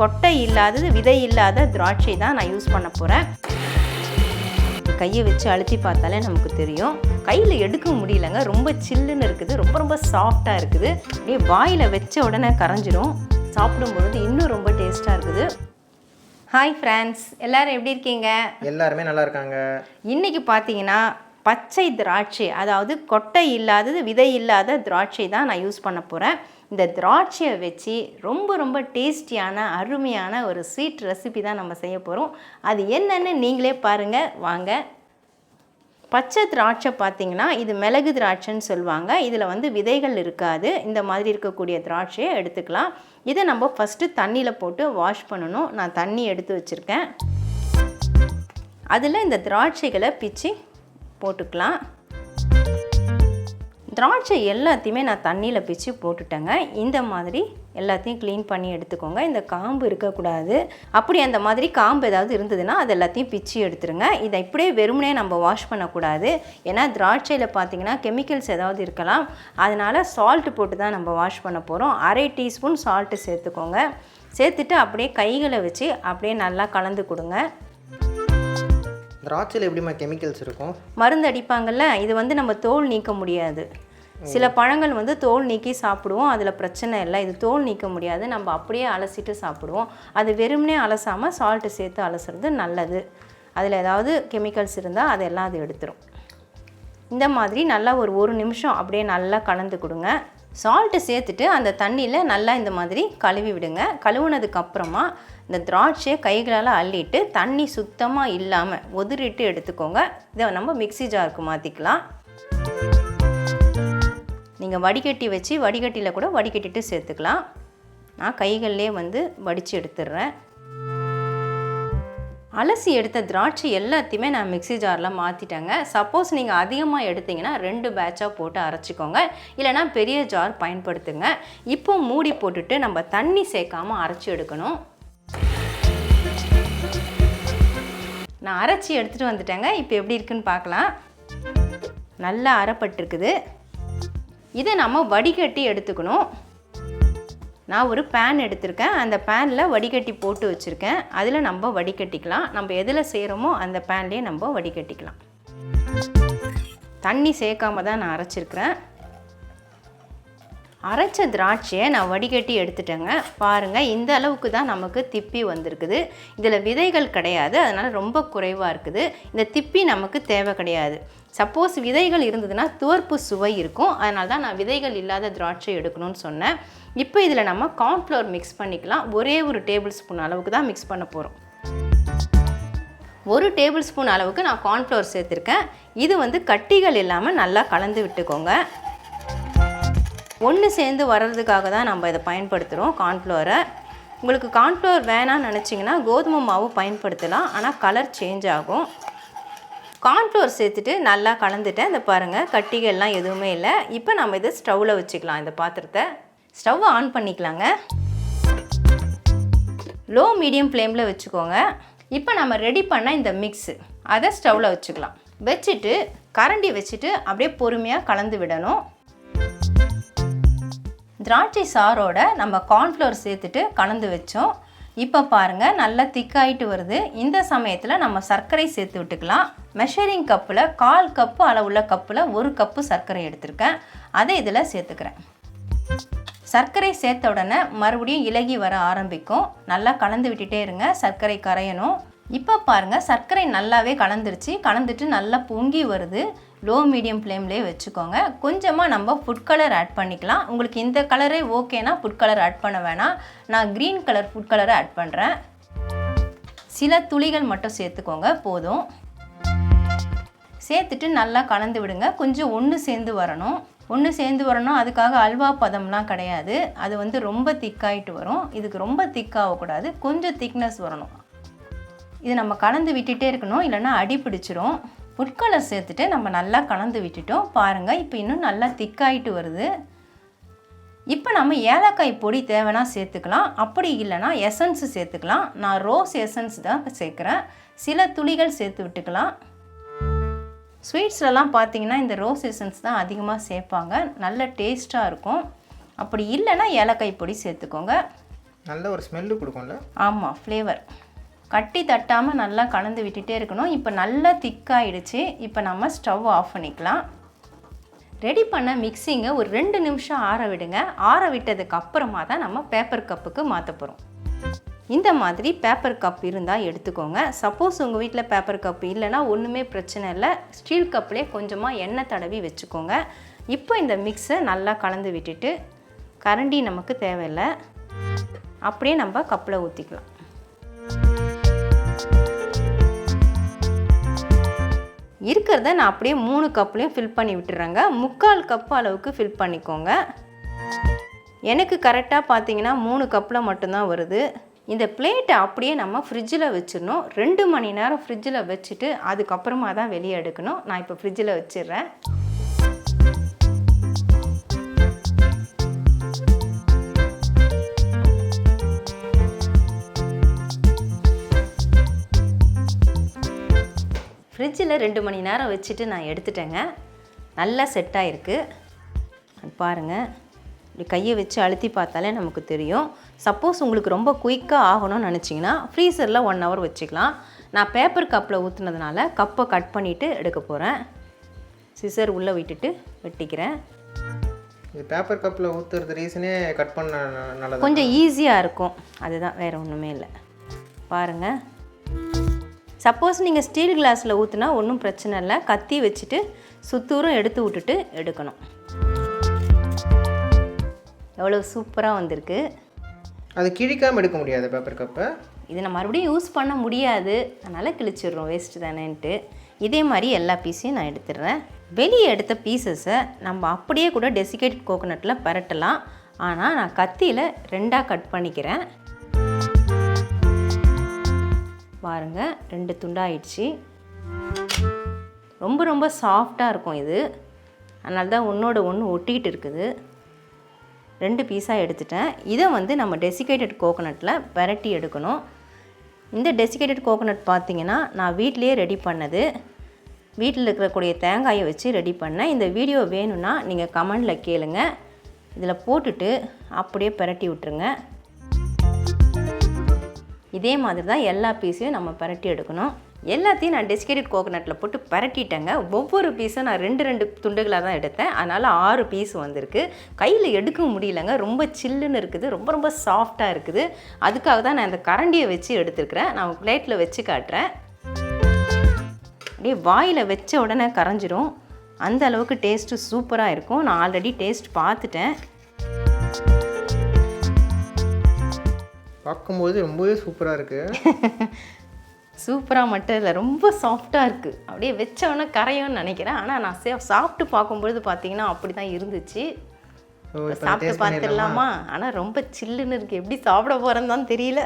கொட்டை இல்லாதது விதை இல்லாத திராட்சை தான் நான் யூஸ் பண்ண போகிறேன். கையை வச்சு அழுத்தி பார்த்தாலே நமக்கு தெரியும். கையில் எடுக்க முடியலங்க, ரொம்ப சில்லுன்னு இருக்குது, ரொம்ப ரொம்ப சாஃப்டாக இருக்குது. அப்படியே வாயில் வச்ச உடனே கரைஞ்சிரும். சாப்பிடும்பொழுது இன்னும் ரொம்ப டேஸ்ட்டாக இருக்குது. ஹாய் ஃப்ரெண்ட்ஸ், எல்லோரும் எப்படி இருக்கீங்க? எல்லாருமே நல்லா இருக்காங்க. இன்றைக்கி பார்த்தீங்கன்னா பச்சை திராட்சை, அதாவது கொட்டை இல்லாதது விதை இல்லாத திராட்சை தான் நான் யூஸ் பண்ண போகிறேன். இந்த திராட்சையை வச்சு ரொம்ப ரொம்ப டேஸ்டியான அருமையான ஒரு ஸ்வீட் ரெசிபி தான் நம்ம செய்ய போகிறோம். அது என்னென்னு நீங்களே பாருங்கள் வாங்க. பச்சை திராட்சை பார்த்திங்கன்னா இது மிளகு திராட்சைன்னு சொல்லுவாங்க. இதில் விதைகள் இருக்காது. இந்த மாதிரி இருக்கக்கூடிய திராட்சையை எடுத்துக்கலாம். இதை நம்ம ஃபஸ்ட்டு தண்ணியில் போட்டு வாஷ் பண்ணணும். நான் தண்ணி எடுத்து வச்சுருக்கேன். அதில் இந்த திராட்சைகளை பிச்சு போட்டுக்கலாம். திராட்சை எல்லாத்தையுமே நான் தண்ணியில் பிச்சு போட்டுட்டேங்க. இந்த மாதிரி எல்லாத்தையும் க்ளீன் பண்ணி எடுத்துக்கோங்க. இந்த காம்பு இருக்கக்கூடாது. அப்படி அந்த மாதிரி காம்பு ஏதாவது இருந்ததுன்னா அது எல்லாத்தையும் பிச்சு எடுத்துருங்க. இதை இப்படியே வெறுமனே நம்ம வாஷ் பண்ணக்கூடாது. ஏன்னா திராட்சையில் பார்த்திங்கன்னா கெமிக்கல்ஸ் ஏதாவது இருக்கலாம். அதனால் சால்ட்டு போட்டு தான் நம்ம வாஷ் பண்ண போகிறோம். 1/2 டீஸ்பூன் சால்ட்டு சேர்த்துக்கோங்க. சேர்த்துட்டு அப்படியே கைகளை வச்சு அப்படியே நல்லா கலந்து கொடுங்க. திராட்சையில் எப்படிமா கெமிக்கல்ஸ் இருக்கும்? மருந்து அடிப்பாங்கள்ல, இது நம்ம தோல் நீக்க முடியாது. சில பழங்கள் தோல் நீக்கி சாப்பிடுவோம், அதில் பிரச்சனை இல்லை. இது தோல் நீக்க முடியாது, நம்ம அப்படியே அலசிட்டு சாப்பிடுவோம். அது வெறுமனே அலசாமல் சால்ட்டு சேர்த்து அலசுறது நல்லது. அதில் ஏதாவது கெமிக்கல்ஸ் இருந்தால் அதெல்லாம் அது எடுத்துரும். இந்த மாதிரி நல்லா ஒரு நிமிஷம் அப்படியே நல்லா கலந்து கொடுங்க. சால்ட்டு சேர்த்துட்டு அந்த தண்ணியில் நல்லா இந்த மாதிரி கழுவி விடுங்க. கழுவுனதுக்கப்புறமா இந்த திராட்சையை கைகளால் அள்ளிட்டு தண்ணி சுத்தமாக இல்லாமல் உதிரிட்டு எடுத்துக்கோங்க. இதை நம்ம மிக்ஸி ஜாருக்கு மாற்றிக்கலாம். நீங்கள் வடிகட்டி வச்சு வடிகட்டியில் கூட வடிகட்டிட்டு சேர்த்துக்கலாம். நான் கைகள்லே வடித்து எடுத்துடுறேன். அலசி எடுத்த திராட்சை எல்லாத்தையுமே நான் மிக்ஸி ஜாரில் மாற்றிட்டேங்க. சப்போஸ் நீங்கள் அதிகமாக எடுத்திங்கன்னா 2 பேட்சாக போட்டு அரைச்சிக்கோங்க, இல்லைனா பெரிய ஜார் பயன்படுத்துங்க. இப்போ மூடி போட்டுட்டு நம்ம தண்ணி சேர்க்காமல் அரைச்சி எடுக்கணும். நான் அரைச்சி எடுத்துகிட்டு வந்துட்டேங்க. இப்போ எப்படி இருக்குன்னு பார்க்கலாம். நல்லா அரைப்பட்டிருக்குது. இதை நம்ம வடிகட்டி எடுத்துக்கணும். நான் ஒரு பேன் எடுத்திருக்கேன். அந்த பேனில் வடிகட்டி போட்டு வச்சுருக்கேன். அதில் நம்ம வடிகட்டிக்கலாம். நம்ம எதில் செய்கிறோமோ அந்த பேன்லேயே நம்ம வடிகட்டிக்கலாம். தண்ணி சேர்க்காம தான் நான் அரைச்சிருக்கிறேன். அரைச்ச திராட்சையை நான் வடிகட்டி எடுத்துட்டேங்க. பாருங்கள், இந்த அளவுக்கு தான் நமக்கு திப்பி வந்திருக்குது. இதில் விதைகள் கிடையாது, அதனால் ரொம்ப குறைவாக இருக்குது. இந்த திப்பி நமக்கு தேவை கிடையாது. சப்போஸ் விதைகள் இருந்ததுன்னா துவர்ப்பு சுவை இருக்கும். அதனால தான் நான் விதைகள் இல்லாத திராட்சை எடுக்கணும்னு சொன்னேன். இப்போ இதில் நம்ம கார்ன்ஃப்ளவர் மிக்ஸ் பண்ணிக்கலாம். ஒரே 1 டேபிள் ஸ்பூன் அளவுக்கு தான் மிக்ஸ் பண்ண போகிறோம். 1 டேபிள் ஸ்பூன் அளவுக்கு நான் கார்ன்ஃப்ளவர் சேர்த்துருக்கேன். இது கட்டிகள் இல்லாமல் நல்லா கலந்து விட்டுக்கோங்க. ஒன்று சேர்ந்து வர்றதுக்காக தான் நம்ம இதை பயன்படுத்துகிறோம் கார்ன்ஃப்ளவரை. உங்களுக்கு கார்ன்ஃப்ளவர் வேணான்னு நினச்சிங்கன்னா கோதுமை மாவு பயன்படுத்தலாம், ஆனால் கலர் சேஞ்ச் ஆகும். கார்ன்ஃப்ளவர் சேர்த்துட்டு நல்லா கலந்துட்டேன். இந்த பாருங்கள், கட்டிகள்லாம் எதுவுமே இல்லை. இப்போ நம்ம இதை ஸ்டவ்வில் வச்சுக்கலாம். இந்த பாத்திரத்தை ஸ்டவ்வை ஆன் பண்ணிக்கலாங்க. லோ மீடியம் ஃப்ளேமில் வச்சுக்கோங்க. இப்போ நம்ம ரெடி பண்ண இந்த மிக்ஸு அதை ஸ்டவ்வில் வச்சுக்கலாம். வச்சுட்டு கரண்டி வச்சுட்டு அப்படியே பொறுமையாக கலந்து விடணும். திராட்சை சாரோட நம்ம கார்ன்ஃப்ளவர் சேர்த்துட்டு கலந்து வச்சோம். இப்போ பாருங்கள், நல்லா திக்காயிட்டு வருது. இந்த சமயத்தில் நம்ம சர்க்கரை சேர்த்து விட்டுக்கலாம். மெஷரிங் கப்பில் 1/4 கப்பு அளவுள்ள கப்பில் 1 கப்பு சர்க்கரை எடுத்திருக்கேன். அதை இதில் சேர்த்துக்கிறேன். சர்க்கரை சேர்த்த உடனே மறுபடியும் இலகி வர ஆரம்பிக்கும். நல்லா கலந்து விட்டுட்டே இருங்க, சர்க்கரை கரையணும். இப்போ பாருங்கள், சர்க்கரை நல்லாவே கலந்துருச்சு. கலந்துட்டு நல்லா பொங்கி வருது. லோ மீடியம் ஃப்ளேம்லேயே வச்சுக்கோங்க. கொஞ்சமாக நம்ம ஃபுட் கலர் ஆட் பண்ணிக்கலாம். உங்களுக்கு இந்த கலரே ஓகேனா ஃபுட் கலர் ஆட் பண்ண வேணாம். நான் க்ரீன் கலர் ஃபுட் கலரை ஆட் பண்ணுறேன். சில துளிகள் மட்டும் சேர்த்துக்கோங்க, போதும். சேர்த்துட்டு நல்லா கலந்து விடுங்க. கொஞ்சம் ஒன்று சேர்ந்து வரணும். அதுக்காக அல்வா பதம்லாம் கிடையாது. அது ரொம்ப திக்காயிட்டு வரும். இதுக்கு ரொம்ப திக்காகக்கூடாது, கொஞ்சம் திக்னஸ் வரணும். இது நம்ம கலந்து விட்டுட்டே இருக்கணும், இல்லைன்னா அடி பிடிச்சிரும். ஃபுட் கலர் சேர்த்துட்டு நம்ம நல்லா கலந்து விட்டுட்டோம். பாருங்கள், இப்போ இன்னும் நல்லா திக்காயிட்டு வருது. இப்போ நம்ம ஏலக்காய் பொடி தேவைன்னா சேர்த்துக்கலாம், அப்படி இல்லைனா எசன்ஸு சேர்த்துக்கலாம். நான் ரோஸ் எசன்ஸ் தான் சேர்க்குறேன். சில துளிகள் சேர்த்து விட்டுக்கலாம். ஸ்வீட்ஸ்லலாம் பார்த்திங்கன்னா இந்த ரோஸ் எசன்ஸ் தான் அதிகமாக சேர்ப்பாங்க, நல்ல டேஸ்ட்டாக இருக்கும். அப்படி இல்லைன்னா ஏலக்காய் பொடி சேர்த்துக்கோங்க. நல்ல ஒரு ஸ்மெல்லு கொடுக்கும்ல. ஆமாம், ஃப்ளேவர். கட்டி தட்டாமல் நல்லா கலந்து விட்டுட்டே இருக்கணும். இப்போ நல்லா திக்காயிடுச்சு. இப்போ நம்ம ஸ்டவ் ஆஃப் பண்ணிக்கலாம். ரெடி பண்ண மிக்ஸிங்கை ஒரு 2 நிமிஷம் ஆற விடுங்க. ஆற விட்டதுக்கு அப்புறமா தான் நம்ம பேப்பர் கப்புக்கு மாற்ற போகிறோம். இந்த மாதிரி பேப்பர் கப் இருந்தால் எடுத்துக்கோங்க. சப்போஸ் உங்கள் வீட்டில் பேப்பர் கப் இல்லைன்னா ஒன்றுமே பிரச்சனை இல்லை. ஸ்டீல் கப்லேயே கொஞ்சமாக எண்ணெய் தடவி வச்சுக்கோங்க. இப்போ இந்த மிக்ஸை நல்லா கலந்து விட்டுட்டு, கரண்டி நமக்கு தேவையில்லை, அப்படியே நம்ம கப்பில் ஊற்றிக்கலாம். இருக்கிறத நான் அப்படியே 3 கப்லேயும் ஃபில் பண்ணி விட்டுறேங்க. 3/4 கப் அளவுக்கு ஃபில் பண்ணிக்கோங்க. எனக்கு கரெக்டாக பார்த்தீங்கன்னா 3 கப்பில் மட்டும்தான் வருது. இந்த பிளேட்டை அப்படியே நம்ம ஃப்ரிட்ஜில் வச்சிடணும். 2 மணி நேரம் ஃப்ரிட்ஜில் வச்சுட்டு அதுக்கப்புறமா தான் வெளியே எடுக்கணும். நான் இப்போ ஃப்ரிட்ஜில் வச்சிடுறேன். ஃப்ரிட்ஜில் 2 மணி நேரம் வச்சுட்டு நான் எடுத்துட்டேங்க. நல்லா செட் ஆகிருக்கு பாருங்கள். இப்படி கையை வச்சு அழுத்தி பார்த்தாலே நமக்கு தெரியும். சப்போஸ் உங்களுக்கு ரொம்ப குயிக்காக ஆகணும்னு நினச்சிங்கன்னா ஃப்ரீசரில் 1 ஹவர் வச்சுக்கலாம். நான் பேப்பர் கப்பில் ஊற்றுனதுனால கப்பை கட் பண்ணிவிட்டு எடுக்க போகிறேன். சிசர் உள்ளே விட்டுட்டு வெட்டிக்கிறேன். இது பேப்பர் கப்பில் ஊற்றுறது ரீசனே கட் பண்ண நல்லது, கொஞ்சம் ஈஸியாக இருக்கும். அதுதான், வேறு ஒன்றுமே இல்லை. பாருங்கள். சப்போஸ் நீங்கள் ஸ்டீல் கிளாஸில் ஊற்றுனா ஒன்றும் பிரச்சனை இல்லை. கத்தி வச்சுட்டு சுத்தூரம் எடுத்து விட்டுட்டு எடுக்கணும். எவ்வளோ சூப்பராக வந்திருக்கு. அது கிழிக்காமல் எடுக்க முடியாது பேப்பர் கப்பை. இதை நான் மறுபடியும் யூஸ் பண்ண முடியாது, அதனால் கிழிச்சிடுறோம், வேஸ்ட்டு தானேன்ட்டு. இதே மாதிரி எல்லா பீஸையும் நான் எடுத்துடுறேன். வெளியே எடுத்த பீசஸை நம்ம அப்படியே கூட டெசிகேட்டட் கோகோனட்டில் பரட்டலாம். ஆனால் நான் கத்தியில் 2ஆக கட் பண்ணிக்கிறேன். பாருங்கள், 2 துண்டாயிடுச்சு. ரொம்ப ரொம்ப சாஃப்டாக இருக்கும் இது. அதனால தான் ஒன்றோட ஒன்று ஒட்டிகிட்டு இருக்குது. 2 பீஸாக எடுத்துட்டேன். இதை வந்து நம்ம டெசிகேட்டட் கோகோனட்டில் பரட்டி எடுக்கணும். இந்த டெசிகேட்டட் கோகோனட் பார்த்திங்கன்னா நான் வீட்டிலையே ரெடி பண்ணது. வீட்டில் இருக்கக்கூடிய தேங்காயை வச்சு ரெடி பண்ணேன். இந்த வீடியோ வேணும்னா நீங்கள் கமெண்டில் கேளுங்க. இதில் போட்டுட்டு அப்படியே பரட்டி விட்டுருங்க. இதே மாதிரி தான் எல்லா பீஸையும் நம்ம பரட்டி எடுக்கணும். எல்லாத்தையும் நான் டெசிகேட்டட் கோகோனட்டில் போட்டு பரட்டிட்டேங்க. ஒவ்வொரு பீஸும் நான் 2 துண்டுகளாக தான் எடுத்தேன். அதனால் 6 பீஸ் வந்திருக்கு. கையில் எடுக்க முடியலங்க, ரொம்ப சில்லுன்னு இருக்குது, ரொம்ப ரொம்ப சாஃப்டாக இருக்குது. அதுக்காக தான் நான் இந்த கரண்டியை வச்சு எடுத்துருக்கிறேன். நான் பிளேட்டில் வச்சு காட்டுறேன். அப்படியே வாயில் வச்ச உடனே கரைஞ்சிரும். அந்த அளவுக்கு டேஸ்ட்டு சூப்பராக இருக்கும். நான் ஆல்ரெடி டேஸ்ட் பார்த்துட்டேன். பார்க்கும்போது ரொம்பவே சூப்பராக இருக்குது. சூப்பராக மட்டும் இல்லை, ரொம்ப சாஃப்டாக இருக்குது. அப்படியே வச்சவொன்னே கரையும்னு நினைக்கிறேன். ஆனால் நான் சாப்பிட்டு பார்க்கும்பொழுது பார்த்தீங்கன்னா அப்படி தான் இருந்துச்சு. சாப்பிட்டு பார்த்துடலாமா? ஆனால் ரொம்ப சில்லுன்னு இருக்குது. எப்படி சாப்பிட போகிறேன்னு தான் தெரியல.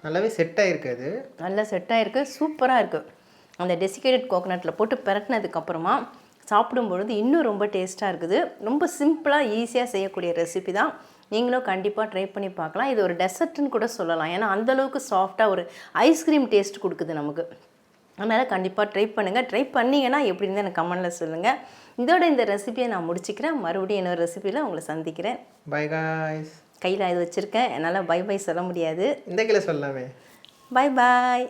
நல்லாவே செட் ஆகிருக்கு. அது நல்லா செட் ஆகிருக்கு, சூப்பராக இருக்குது. அந்த டெசிகேட்டட் கோகோனட்டில் போட்டு பரட்டினதுக்கப்புறமா சாப்பிடும்பொழுது இன்னும் ரொம்ப டேஸ்ட்டாக இருக்குது. ரொம்ப சிம்பிளாக ஈஸியாக செய்யக்கூடிய ரெசிபி தான். நீங்களும் கண்டிப்பாக ட்ரை பண்ணி பார்க்கலாம். இது ஒரு டெசர்ட்னு கூட சொல்லலாம். ஏன்னா அந்தளவுக்கு சாஃப்டாக ஒரு ஐஸ்கிரீம் டேஸ்ட் கொடுக்குது நமக்கு. அதனால் கண்டிப்பாக ட்ரை பண்ணுங்கள். ட்ரை பண்ணிங்கன்னா எப்படி இருந்தால் எனக்கு கமெண்டில் சொல்லுங்கள். இதோட இந்த ரெசிபியை நான் முடிச்சுக்கிறேன். மறுபடியும் இன்னொரு ரெசிபியில் உங்களை சந்திக்கிறேன். By guys. கையில் இது வச்சுருக்கேன், என்னால் பை பை சொல்ல முடியாது. இந்த கையில் சொல்லலாமே. Bye bye.